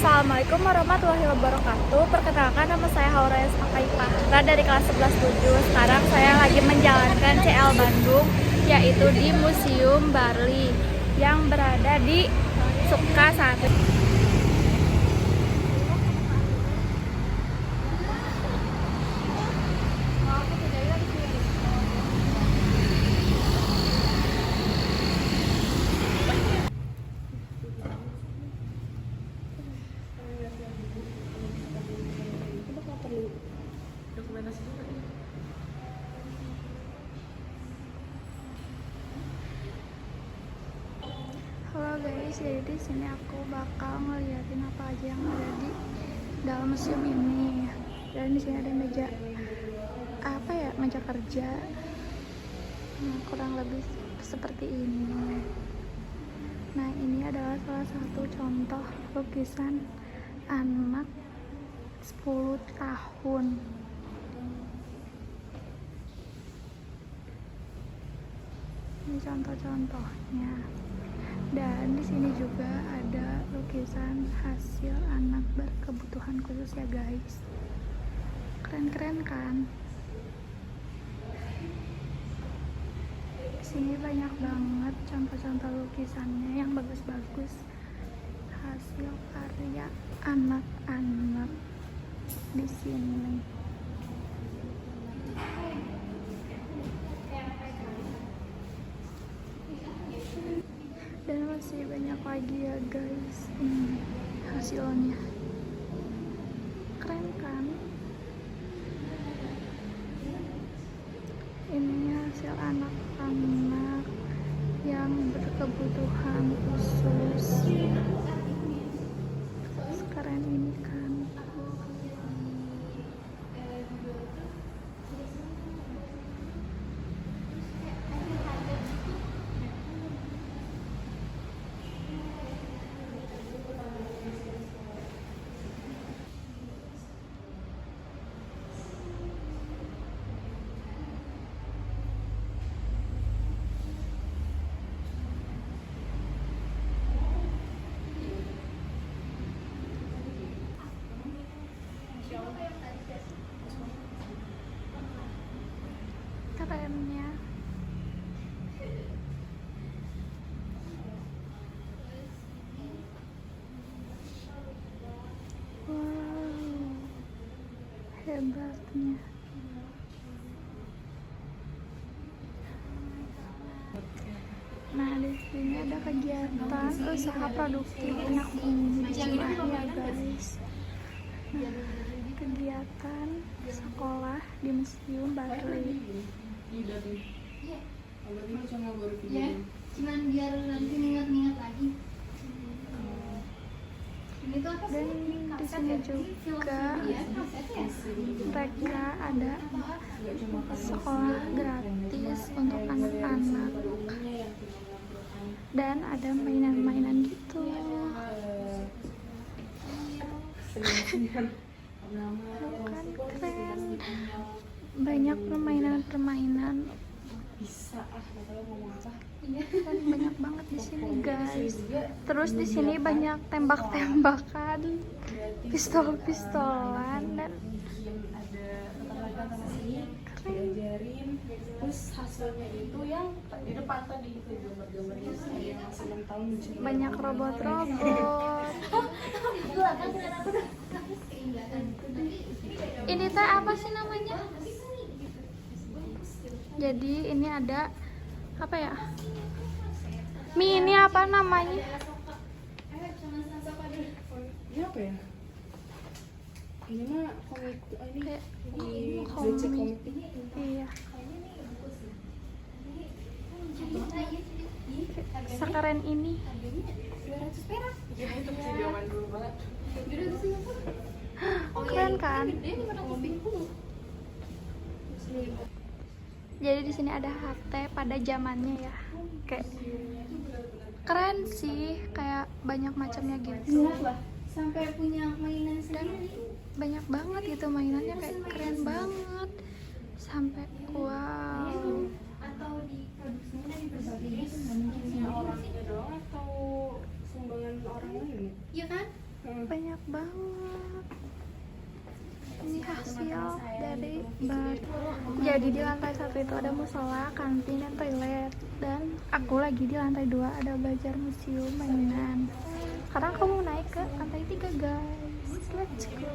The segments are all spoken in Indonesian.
Assalamualaikum warahmatullahi wabarakatuh. Perkenalkan, nama saya Hauraya Sakaipahra dari kelas 11-7. Sekarang saya lagi menjalankan CL Bandung, yaitu di Museum Barli yang berada di Sukasari. Dokumentasi juga ya. Halo guys, jadi di sini aku bakal ngeliatin apa aja yang ada di dalam museum ini. Dan di sini ada meja meja kerja. Nah, kurang lebih seperti ini. Nah, ini adalah salah satu contoh lukisan anak 10 tahun. Ini contoh-contohnya. Dan di sini juga ada lukisan hasil anak berkebutuhan khusus ya guys. Keren-keren kan? Di sini banyak banget contoh-contoh lukisannya yang bagus-bagus. Hasil karya anak-anak di sini. Dan masih banyak lagi ya guys. Ini hasilnya. Keren kan? Ini hasil anak-anak yang berkebutuhan khusus. Keren ini kan? Kerennya. Wow, hebatnya. Nah, di sini ada kegiatan usaha produktif anak bumi di Cimahi ya guys. Nah, kegiatan sekolah di Museum Barli. Ya, cuman biar nanti ingat-ingat lagi. Dan di sini juga mereka ada sekolah gratis untuk anak-anak dan ada mainan-mainan gitu. Bukan keren, banyak permainan-permainan. Kan banyak banget di sini guys. Terus di sini banyak tembak-tembakan, pistol-pistolan dan diajarin. Terus hasilnya itu yang di depan tadi itu gambar-gambarnya saya masih 6 tahun banyak robot-robot. Ini teh apa sih namanya? Jadi ini ada apa ya? Ini apa namanya? ini apa ya? Ini mah komik, ini Kayak di komik. komik. Iya. Sekeren ini. 200 perak. Ya itu masih zaman dulu banget. Keren kan? Jadi di sini ada HT pada zamannya ya. Kayak keren sih, kayak banyak macamnya gitu. Sampai punya mainan sendiri. Banyak banget gitu mainannya, kayak keren banget. Sampai wow. Atau di produksinya di berbagai Orangnya doang atau sumbangan orang lain? Iya kan? banyak banget. Ini hasil dari bar. Jadi di lantai 1 itu ada musola, kantin, dan toilet. Dan aku lagi di lantai 2 ada belajar museum mainan. Sekarang aku mau naik ke lantai 3 guys. Let's go.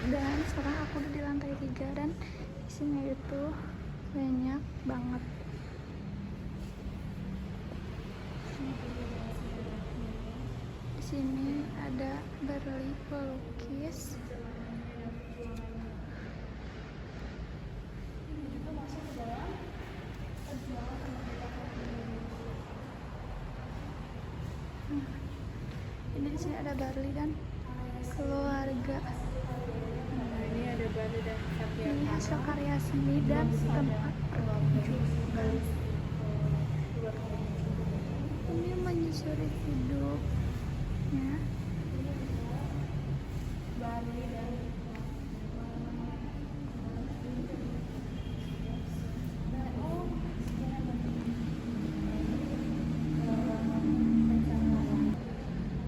Dan sekarang aku udah di lantai 3 dan isinya itu banyak banget. Di sini ada Barli pelukis. Ini di sini ada Barli dan keluarga. Ini ada Bali dan Satya. Ini hasil karya seni dan tempat pertunjukan. Ini menyusuri hidupnya. Bali dan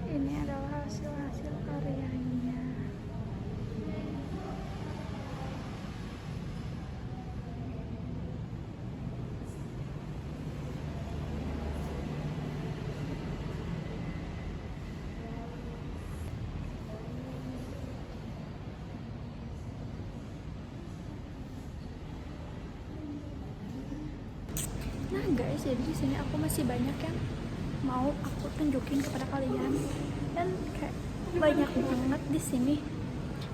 Ini adalah hasil-hasil karyanya. Nah guys, jadi di sini aku masih banyak yang mau aku tunjukin kepada kalian dan kayak banyak banget di sini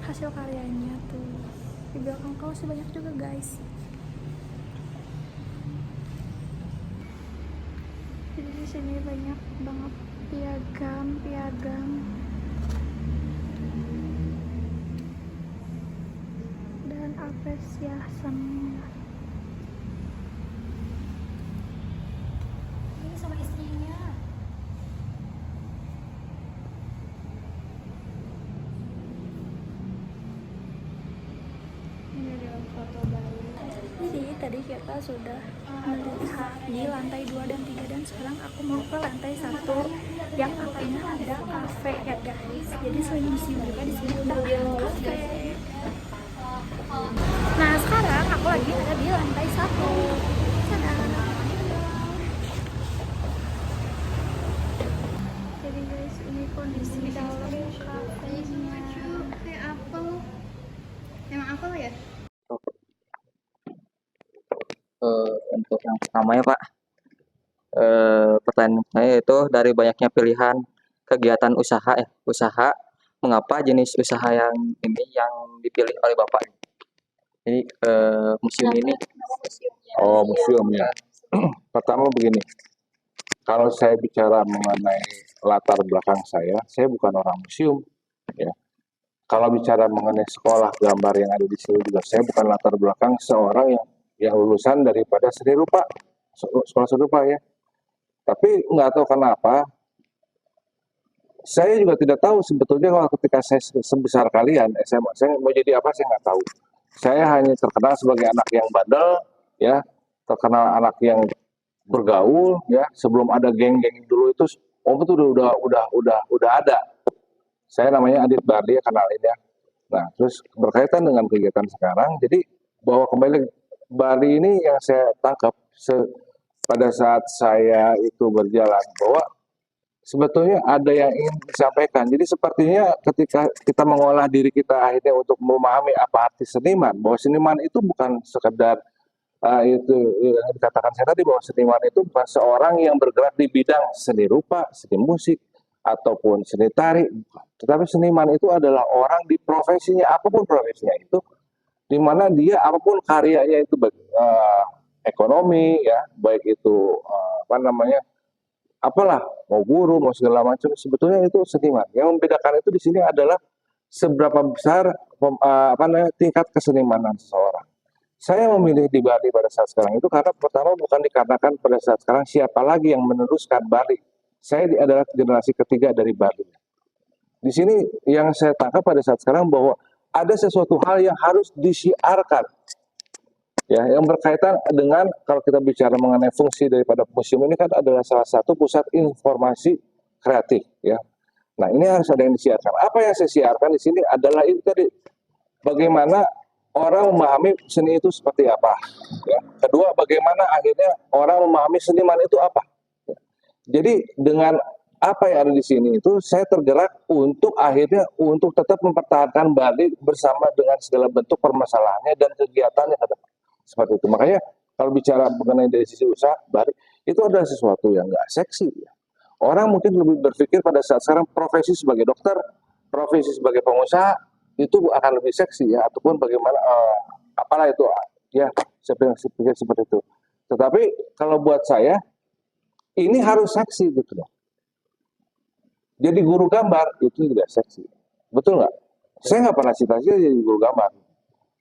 hasil karyanya tuh. Di belakang kau masih banyak juga guys. Jadi di sini banyak banget piagam dan apresiasinya. Ini sama istrinya. ini ada foto Bali. Jadi tadi kita sudah melihat di lantai 2 dan 3 dan sekarang aku mau ke lantai 1 yang artinya ada kafe ya guys. Jadi selain museum juga di sini udah ada kafe. Nah sekarang aku lagi ada di lantai 1. Jadi guys ini kondisi dalam kafenya. Kayak apel. Emang apel ya? Untuk yang pertama ya Pak, pertanyaan saya itu dari banyaknya pilihan kegiatan usaha, mengapa jenis usaha yang ini yang dipilih oleh Bapak? Jadi museum ini. Oh, museum ya. Pertama begini, kalau saya bicara mengenai latar belakang saya bukan orang museum, ya. Kalau bicara mengenai sekolah gambar yang ada di sini juga, saya bukan latar belakang seorang yang lulusan daripada seni rupa, sekolah seni rupa ya. Tapi nggak tahu kenapa, saya juga tidak tahu sebetulnya kalau ketika saya sebesar kalian SMA, saya mau jadi apa saya nggak tahu. Saya hanya terkenal sebagai anak yang bandel, ya, terkenal anak yang bergaul, ya. Sebelum ada geng-geng dulu itu, Om itu udah ada. Saya namanya Adit Barli, kenalin ya. Nah, terus berkaitan dengan kegiatan sekarang, jadi bahwa kembali Bali ini yang saya tangkap pada saat saya itu berjalan bahwa sebetulnya ada yang ingin disampaikan. Jadi sepertinya ketika kita mengolah diri kita akhirnya untuk memahami apa arti seniman, bahwa seniman itu bukan sekedar itu yang dikatakan saya tadi bahwa seniman itu bukan seorang yang bergerak di bidang seni rupa, seni musik, ataupun seni tari, tetapi seniman itu adalah orang di profesinya, apapun profesinya itu, di mana dia apapun karyanya itu ekonomi ya, baik itu apalah, mau guru, mau segala macam, sebetulnya itu seniman. Yang membedakan itu di sini adalah seberapa besar tingkat kesenimanan seseorang. Saya memilih di Bali pada saat sekarang itu karena pertama bukan dikarenakan pada saat sekarang siapa lagi yang meneruskan Bali. Adalah generasi ketiga dari Bali. Di sini yang saya tangkap pada saat sekarang bahwa ada sesuatu hal yang harus disiarkan, ya, yang berkaitan dengan kalau kita bicara mengenai fungsi daripada museum ini kan adalah salah satu pusat informasi kreatif, ya. Nah, ini harus ada yang disiarkan. Apa yang saya siarkan di sini adalah itu tadi, bagaimana orang memahami seni itu seperti apa, ya. Kedua, bagaimana akhirnya orang memahami seniman itu apa. Ya. Jadi dengan apa yang ada di sini itu saya tergerak untuk akhirnya untuk tetap mempertahankan Bali bersama dengan segala bentuk permasalahannya dan kegiatannya ke depan. Seperti itu. Makanya kalau bicara mengenai dari sisi usaha Bali itu adalah sesuatu yang nggak seksi. Ya. Orang mungkin lebih berpikir pada saat sekarang profesi sebagai dokter, profesi sebagai pengusaha itu akan lebih seksi, ya, ataupun bagaimana apalah itu, ya, saya pikir seperti itu. Tetapi kalau buat saya ini harus seksi gitu loh. Jadi guru gambar itu tidak seksi, betul nggak? Saya nggak pernah cita-cita jadi guru gambar.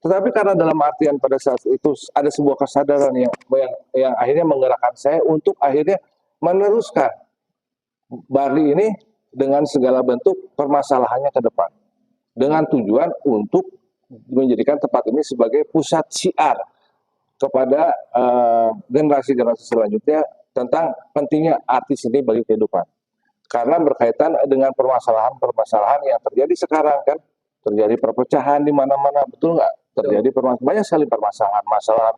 Tetapi karena dalam artian pada saat itu ada sebuah kesadaran yang akhirnya menggerakkan saya untuk akhirnya meneruskan Bali ini dengan segala bentuk permasalahannya ke depan. Dengan tujuan untuk menjadikan tempat ini sebagai pusat syiar kepada generasi-generasi selanjutnya tentang pentingnya artis ini bagi kehidupan. Karena berkaitan dengan permasalahan-permasalahan yang terjadi sekarang kan, terjadi perpecahan di mana-mana, betul nggak? Terjadi banyak sekali permasalahan, masalah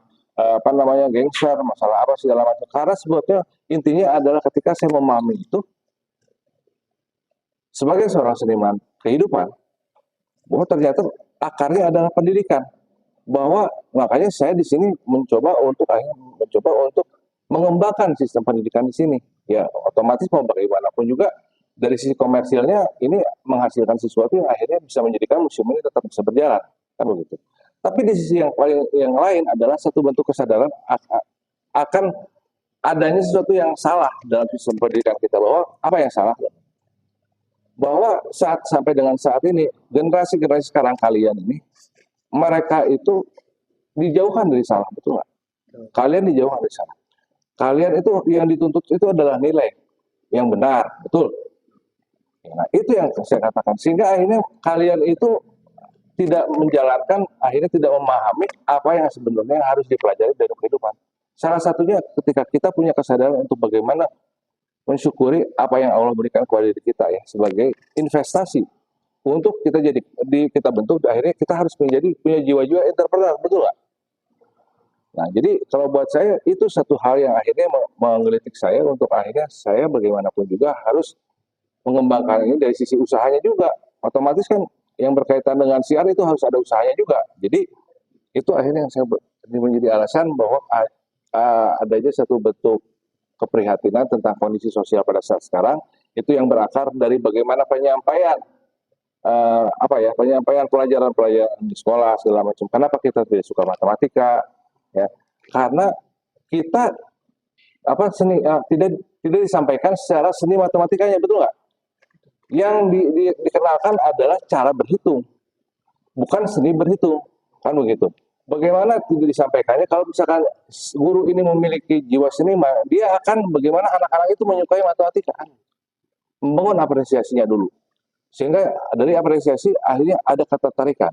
gangster, masalah apa segala macam. Karena sebetulnya intinya adalah ketika saya memahami itu sebagai seorang seniman kehidupan, bahwa ternyata akarnya adalah pendidikan. Bahwa makanya saya di sini mencoba untuk mengembangkan sistem pendidikan di sini. Ya, otomatis mau bagaimanapun juga dari sisi komersilnya ini menghasilkan sesuatu yang akhirnya bisa menjadikan museum ini tetap bisa berjalan, kan begitu. Tapi di sisi yang lain adalah satu bentuk kesadaran akan adanya sesuatu yang salah dalam sistem pendidikan kita, bahwa apa yang salah? Bahwa sampai dengan saat ini generasi-generasi sekarang kalian ini mereka itu dijauhkan dari salah, betul nggak? Kalian dijauhkan dari salah. Kalian itu yang dituntut itu adalah nilai yang benar, betul. Nah, itu yang saya katakan. Sehingga akhirnya kalian itu tidak menjalankan, akhirnya tidak memahami apa yang sebenarnya harus dipelajari dari kehidupan. Salah satunya ketika kita punya kesadaran untuk bagaimana mensyukuri apa yang Allah berikan kepada diri kita, ya, sebagai investasi untuk kita kita bentuk, akhirnya kita harus punya jiwa-jiwa entrepreneur, betul nggak? Nah, jadi kalau buat saya itu satu hal yang akhirnya menggelitik saya untuk akhirnya saya bagaimanapun juga harus mengembangkan ini dari sisi usahanya juga. Otomatis kan yang berkaitan dengan siar itu harus ada usahanya juga. Jadi itu akhirnya yang saya menjadi alasan bahwa adanya satu bentuk keprihatinan tentang kondisi sosial pada saat sekarang itu yang berakar dari bagaimana penyampaian penyampaian pelajaran-pelajaran di sekolah segala macam. Kenapa kita tidak suka matematika? Ya, karena kita tidak disampaikan secara seni matematikanya, betul nggak? Yang dikenalkan adalah cara berhitung, bukan seni berhitung, kan begitu. Bagaimana tidak disampaikannya? Kalau misalkan guru ini memiliki jiwa seniman, dia akan bagaimana anak-anak itu menyukai matematika, membangun apresiasinya dulu, sehingga dari apresiasi akhirnya ada ketertarikan,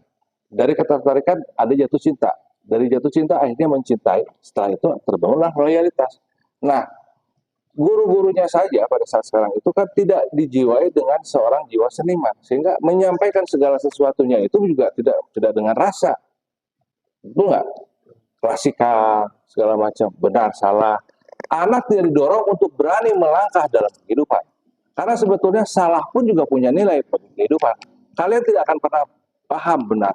dari ketertarikan ada jatuh cinta. Dari jatuh cinta akhirnya mencintai, setelah itu terbangunlah loyalitas. Nah, guru-gurunya saja pada saat sekarang itu kan tidak dijiwai dengan seorang jiwa seniman, sehingga menyampaikan segala sesuatunya itu juga tidak dengan rasa, betul nggak? Klasikal segala macam, benar salah. Anak tidak didorong untuk berani melangkah dalam kehidupan, karena sebetulnya salah pun juga punya nilai bagi kehidupan. Kalian tidak akan pernah paham benar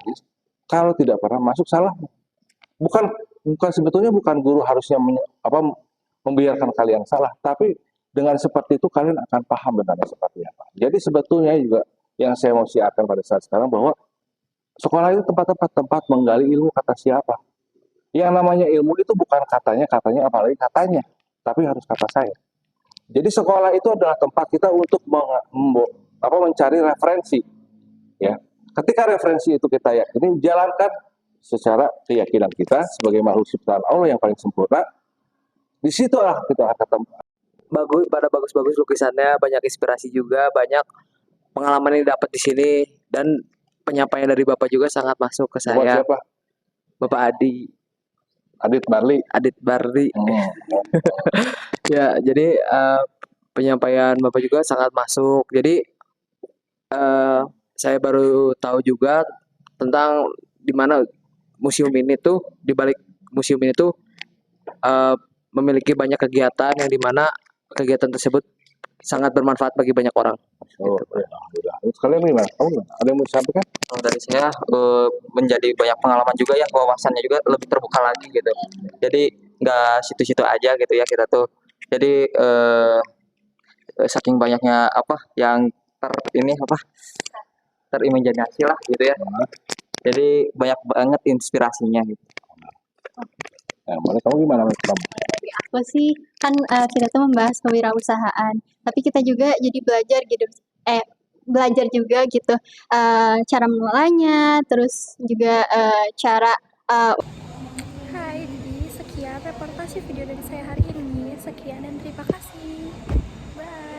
kalau tidak pernah masuk salah. Bukan sebetulnya bukan guru harusnya membiarkan kalian salah, tapi dengan seperti itu kalian akan paham benarnya seperti apa. Jadi sebetulnya juga yang saya mau siarkan pada saat sekarang bahwa sekolah itu tempat menggali ilmu kata siapa. Yang namanya ilmu itu bukan katanya apalagi katanya, tapi harus kata saya. Jadi sekolah itu adalah tempat kita untuk mencari referensi, ya. Ketika referensi itu kita yakini, jalankan secara keyakinan kita sebagai makhluk ciptaan Allah yang paling sempurna. Di situlah kita akan ketemu. Bagus lukisannya, banyak inspirasi juga, banyak pengalaman yang dapat di sini, dan penyampaian dari Bapak juga sangat masuk ke Buat saya. siapa? Bapak Adit Barli. Adit Barli. Hmm. Ya, jadi penyampaian Bapak juga sangat masuk. Jadi saya baru tahu juga tentang di mana museum ini tuh, di balik museum ini tuh memiliki banyak kegiatan yang dimana kegiatan tersebut sangat bermanfaat bagi banyak orang. Oh, alhamdulillah. Terus kalian gimana? Kamu gimana? Ada yang mau disampaikan? Kalau dari saya menjadi banyak pengalaman juga ya, wawasannya juga lebih terbuka lagi gitu. Jadi nggak situ-situ aja gitu ya kita tuh. Jadi saking banyaknya apa yang terimajinasi lah gitu ya. Jadi banyak banget inspirasinya gitu. Nah, mana kamu gimana? Kamu? Dari aku sih kan kita tuh membahas kewirausahaan, tapi kita juga jadi belajar gitu, belajar juga gitu cara mengelolanya, terus juga cara Hai, jadi sekian reportase video dari saya hari ini. Sekian dan terima kasih. Bye.